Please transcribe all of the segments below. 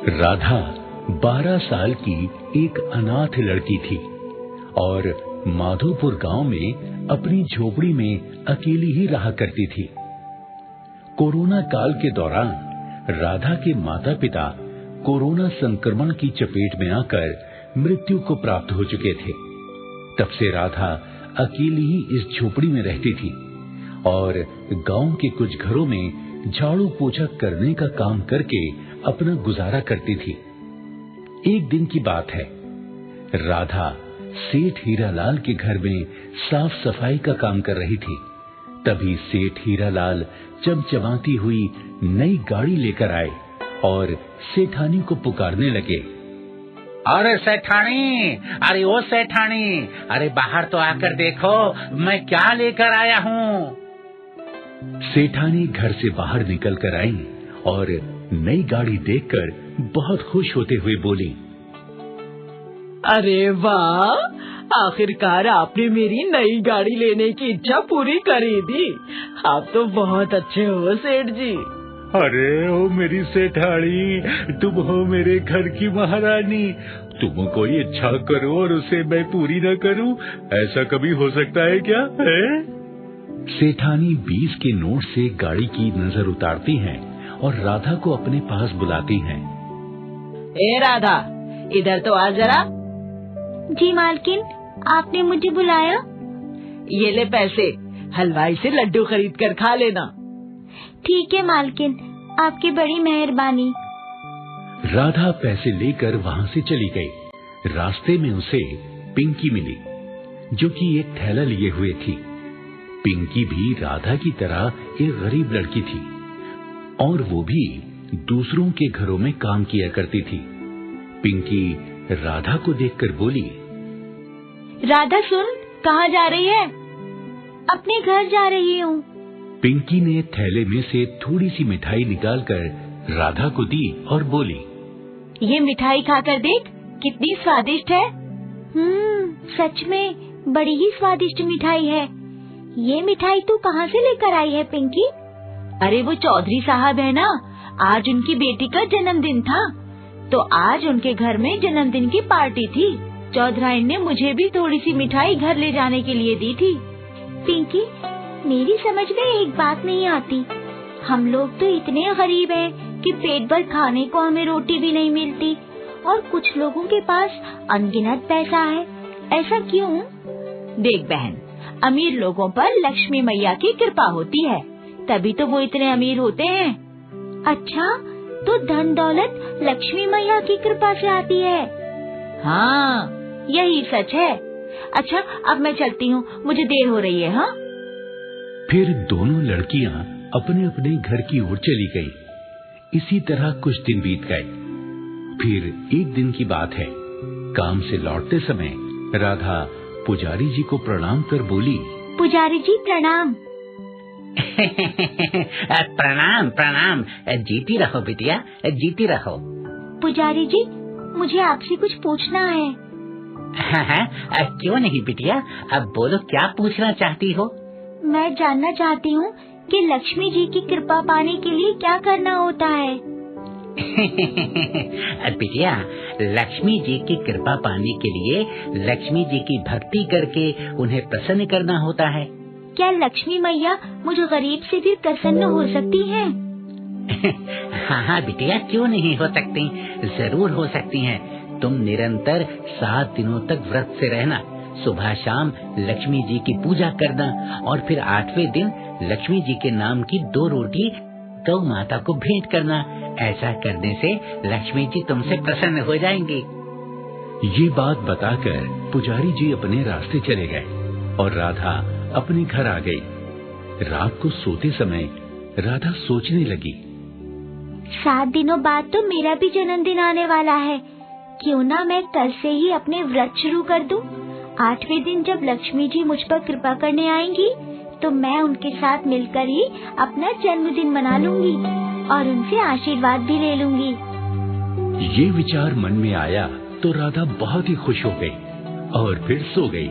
राधा 12 साल की एक अनाथ लड़की थी और माधोपुर गांव में अपनी झोपड़ी में अकेली ही रहा करती थी। कोरोना काल के दौरान राधा के माता पिता कोरोना संक्रमण की चपेट में आकर मृत्यु को प्राप्त हो चुके थे। तब से राधा अकेली ही इस झोपड़ी में रहती थी और गांव के कुछ घरों में झाड़ू पोछा करने का काम करके अपना गुजारा करती थी। एक दिन की बात है, राधा सेठ हीरालाल के घर में साफ सफाई का काम कर रही थी। तभी सेठ हीरालाल चमचमाती हुई नई गाड़ी लेकर आए और सेठानी को पुकारने लगे। अरे सेठानी, अरे ओ सेठानी, अरे बाहर तो आकर देखो मैं क्या लेकर आया हूँ। सेठानी घर से बाहर निकल कर आई और नई गाड़ी देखकर बहुत खुश होते हुए बोली, अरे वाह, आखिरकार आपने मेरी नई गाड़ी लेने की इच्छा पूरी करी दी। आप तो बहुत अच्छे हो सेठ जी। अरे ओ मेरी सेठानी, तुम हो मेरे घर की महारानी। तुम कोई इच्छा करो और उसे मैं पूरी न करूं, ऐसा कभी हो सकता है क्या है? सेठानी 20 के नोट से गाड़ी की नजर उतारती हैं और राधा को अपने पास बुलाती हैं। ए राधा, इधर तो आ जरा। जी मालकिन, आपने मुझे बुलाया? ये ले पैसे, हलवाई से लड्डू खरीद कर खा लेना। ठीक है मालकिन, आपकी बड़ी मेहरबानी। राधा पैसे लेकर वहाँ से चली गई। रास्ते में उसे पिंकी मिली, जो कि एक थैला लिए हुए थी। पिंकी भी राधा की तरह एक गरीब लड़की थी और वो भी दूसरों के घरों में काम किया करती थी। पिंकी राधा को देखकर बोली, राधा सुन, कहाँ जा रही है? अपने घर जा रही हूँ। पिंकी ने थैले में से थोड़ी सी मिठाई निकालकर राधा को दी और बोली, ये मिठाई खाकर देख, कितनी स्वादिष्ट है। सच में बड़ी ही स्वादिष्ट मिठाई है। ये मिठाई तू कहाँ से लेकर आई है पिंकी? अरे वो चौधरी साहब है ना, आज उनकी बेटी का जन्मदिन था, तो आज उनके घर में जन्मदिन की पार्टी थी। चौधराइन ने मुझे भी थोड़ी सी मिठाई घर ले जाने के लिए दी थी। पिंकी, मेरी समझ में एक बात नहीं आती। हम लोग तो इतने गरीब हैं कि पेट भर खाने को हमें रोटी भी नहीं मिलती और कुछ लोगों के पास अनगिनत पैसा है। ऐसा क्यों? देख बहन, अमीर लोगों पर लक्ष्मी मैया की कृपा होती है, तभी तो वो इतने अमीर होते हैं। अच्छा, तो धन दौलत लक्ष्मी मैया की कृपा से आती है? हाँ, यही सच है। अच्छा, अब मैं चलती हूँ, मुझे देर हो रही है। हाँ। फिर दोनों लड़कियां अपने अपने घर की ओर चली गई। इसी तरह कुछ दिन बीत गए। फिर एक दिन की बात है, काम से लौटते समय राधा पुजारी जी को प्रणाम कर बोली, पुजारी जी प्रणाम। प्रणाम प्रणाम, जीती रहो बिटिया, जीती रहो। पुजारी जी, मुझे आपसे कुछ पूछना है। हाँ, क्यों नहीं बिटिया, अब बोलो क्या पूछना चाहती हो? मैं जानना चाहती हूँ कि लक्ष्मी जी की कृपा पाने के लिए क्या करना होता है। बिटिया, लक्ष्मी जी की कृपा पाने के लिए लक्ष्मी जी की भक्ति करके उन्हें प्रसन्न करना होता है। क्या लक्ष्मी मैया मुझे गरीब से भी प्रसन्न हो सकती हैं? हाँ बिटिया, क्यों नहीं हो सकती, जरूर हो सकती हैं। तुम निरंतर 7 दिनों तक व्रत से रहना, सुबह शाम लक्ष्मी जी की पूजा करना और फिर 8वें दिन लक्ष्मी जी के नाम की 2 रोटी गौ माता को भेंट करना। ऐसा करने से लक्ष्मी जी तुमसे प्रसन्न हो जाएंगी। ये बात बताकर पुजारी जी अपने रास्ते चले गए और राधा अपने घर आ गई। रात को सोते समय राधा सोचने लगी, 7 दिनों बाद तो मेरा भी जन्मदिन आने वाला है। क्यों ना मैं कल से ही अपने व्रत शुरू कर दूं। 8वें दिन जब लक्ष्मी जी मुझ पर कृपा करने आएंगी, तो मैं उनके साथ मिलकर ही अपना जन्मदिन मना लूंगी और उनसे आशीर्वाद भी ले लूंगी। ये विचार मन में आया तो राधा बहुत ही खुश हो गई और फिर सो गई।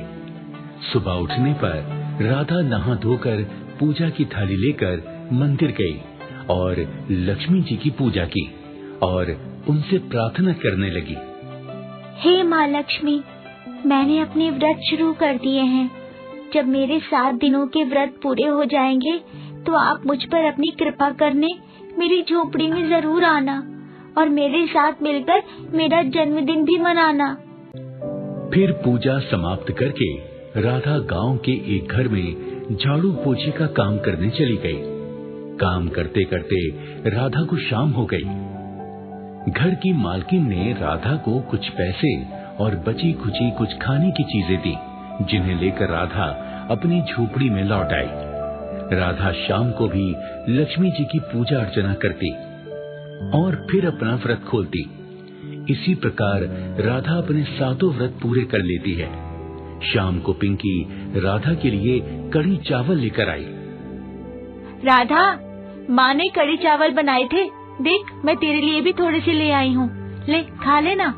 सुबह उठने पर राधा नहा धोकर पूजा की थाली लेकर मंदिर गई और लक्ष्मी जी की पूजा की और उनसे प्रार्थना करने लगी। हे माँ लक्ष्मी, मैंने अपने व्रत शुरू कर दिए हैं। जब मेरे 7 दिनों के व्रत पूरे हो जाएंगे तो आप मुझ पर अपनी कृपा करने मेरी झोपड़ी में जरूर आना और मेरे साथ मिलकर मेरा जन्मदिन भी मनाना। फिर पूजा समाप्त करके राधा गांव के एक घर में झाड़ू पोछे का काम करने चली गई। काम करते करते राधा को शाम हो गई। घर की मालकिन ने राधा को कुछ पैसे और बची खुची कुछ खाने की चीजें दी, जिन्हें लेकर राधा अपनी झोपड़ी में लौट आई। राधा शाम को भी लक्ष्मी जी की पूजा अर्चना करती और फिर अपना व्रत खोलती। इसी प्रकार राधा अपने 7 व्रत पूरे कर लेती है। शाम को पिंकी राधा के लिए कड़ी चावल लेकर आई। राधा, माँ ने कड़ी चावल बनाए थे, देख मैं तेरे लिए भी थोड़े से ले आई हूँ, ले खा लेना।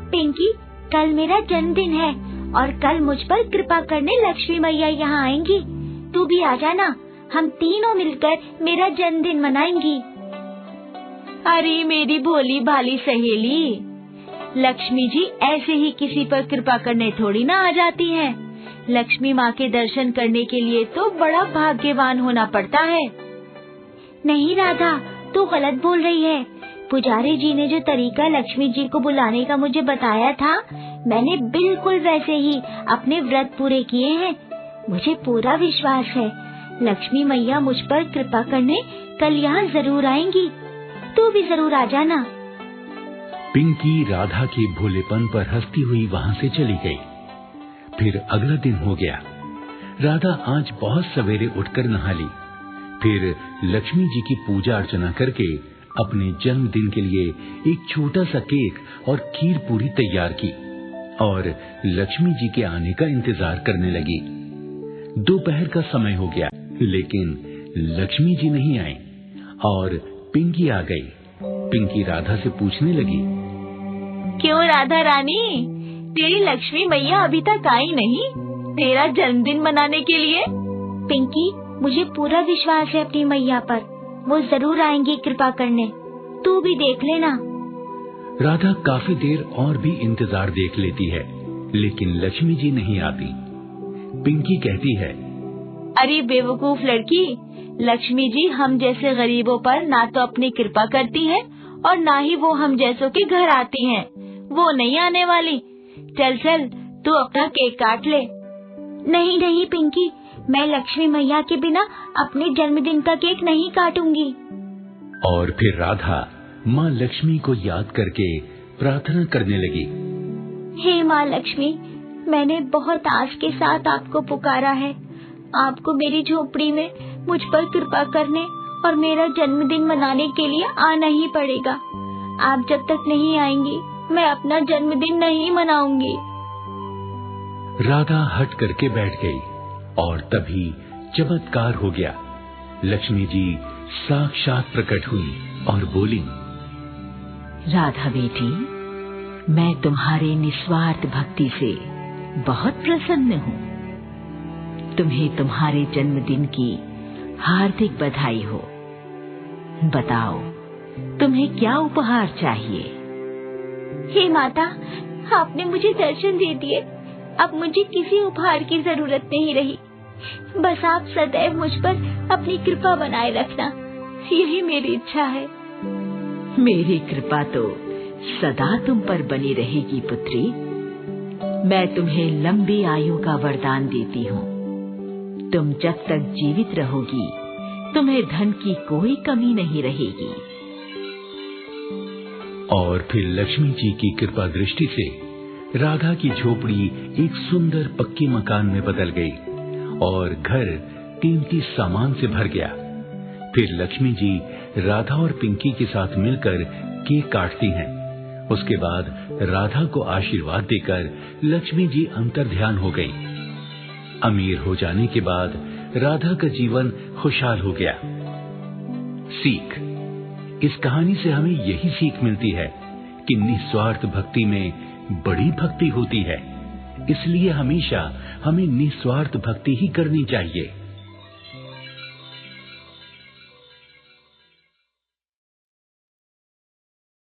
पिंकी, कल मेरा जन्मदिन है और कल मुझ पर कृपा करने लक्ष्मी मैया यहाँ आएंगी। तू भी आ जाना, हम तीनों मिलकर मेरा जन्मदिन मनाएंगी। अरे मेरी भोली भाली सहेली, लक्ष्मी जी ऐसे ही किसी पर कृपा करने थोड़ी ना आ जाती हैं। लक्ष्मी माँ के दर्शन करने के लिए तो बड़ा भाग्यवान होना पड़ता है। नहीं राधा, तू गलत बोल रही है। पुजारी जी ने जो तरीका लक्ष्मी जी को बुलाने का मुझे बताया था, मैंने बिल्कुल वैसे ही अपने व्रत पूरे किए हैं। मुझे पूरा विश्वास है लक्ष्मी मैया मुझ पर कृपा करने कल यहाँ जरूर आएंगी। तू भी जरूर आ जाना। पिंकी राधा के भोलेपन पर हंसती हुई वहाँ से चली गई। फिर अगला दिन हो गया। राधा आज बहुत सवेरे उठकर नहा ली। फिर लक्ष्मी जी की पूजा अर्चना करके अपने जन्मदिन के लिए एक छोटा सा केक और खीर पूरी तैयार की और लक्ष्मी जी के आने का इंतजार करने लगी। दोपहर का समय हो गया, लेकिन लक्ष्मी जी नहीं आई और पिंकी आ गई। पिंकी राधा से पूछने लगी, क्यों राधा रानी, तेरी लक्ष्मी मैया अभी तक आई नहीं तेरा जन्मदिन मनाने के लिए? पिंकी, मुझे पूरा विश्वास है अपनी मैया पर, वो जरूर आएंगी कृपा करने। तू भी देख लेना। राधा काफी देर और भी इंतजार देख लेती है, लेकिन लक्ष्मी जी नहीं आती। पिंकी कहती है, अरे बेवकूफ लड़की, लक्ष्मी जी हम जैसे गरीबों पर ना तो अपनी कृपा करती हैं और ना ही वो हम जैसों के घर आती हैं। वो नहीं आने वाली। चल चल, तू अपना केक काट ले। नहीं नहीं पिंकी, मैं लक्ष्मी मैया के बिना अपने जन्मदिन का केक नहीं काटूंगी। और फिर राधा माँ लक्ष्मी को याद करके प्रार्थना करने लगी। हे माँ लक्ष्मी, मैंने बहुत आस के साथ आपको पुकारा है। आपको मेरी झोपड़ी में मुझ पर कृपा करने और मेरा जन्मदिन मनाने के लिए आना ही पड़ेगा। आप जब तक नहीं आएंगी मैं अपना जन्मदिन नहीं मनाऊंगी। राधा हट करके बैठ गई और तभी चमत्कार हो गया। लक्ष्मी जी साक्षात प्रकट हुई और बोली, राधा बेटी, मैं तुम्हारे निस्वार्थ भक्ति से बहुत प्रसन्न हूँ। तुम्हें तुम्हारे जन्मदिन की हार्दिक बधाई हो। बताओ, तुम्हें क्या उपहार चाहिए? हे माता, आपने मुझे दर्शन दे दिए, अब मुझे किसी उपहार की जरूरत नहीं रही। बस आप सदैव मुझ पर अपनी कृपा बनाए रखना, यही मेरी इच्छा है। मेरी कृपा तो सदा तुम पर बनी रहेगी पुत्री। मैं तुम्हें लंबी आयु का वरदान देती हूँ। तुम जब तक जीवित रहोगी तुम्हें धन की कोई कमी नहीं रहेगी। और फिर लक्ष्मी जी की कृपा दृष्टि से राधा की झोपड़ी एक सुंदर पक्की मकान में बदल गई और घर कीमती सामान से भर गया। फिर लक्ष्मी जी राधा और पिंकी के साथ मिलकर केक काटती हैं। उसके बाद राधा को आशीर्वाद देकर लक्ष्मी जी अंतर्ध्यान हो गई। अमीर हो जाने के बाद राधा का जीवन खुशहाल हो गया। सीख, इस कहानी से हमें यही सीख मिलती है कि निस्वार्थ भक्ति में बड़ी भक्ति होती है। इसलिए हमेशा हमें निस्वार्थ भक्ति ही करनी चाहिए।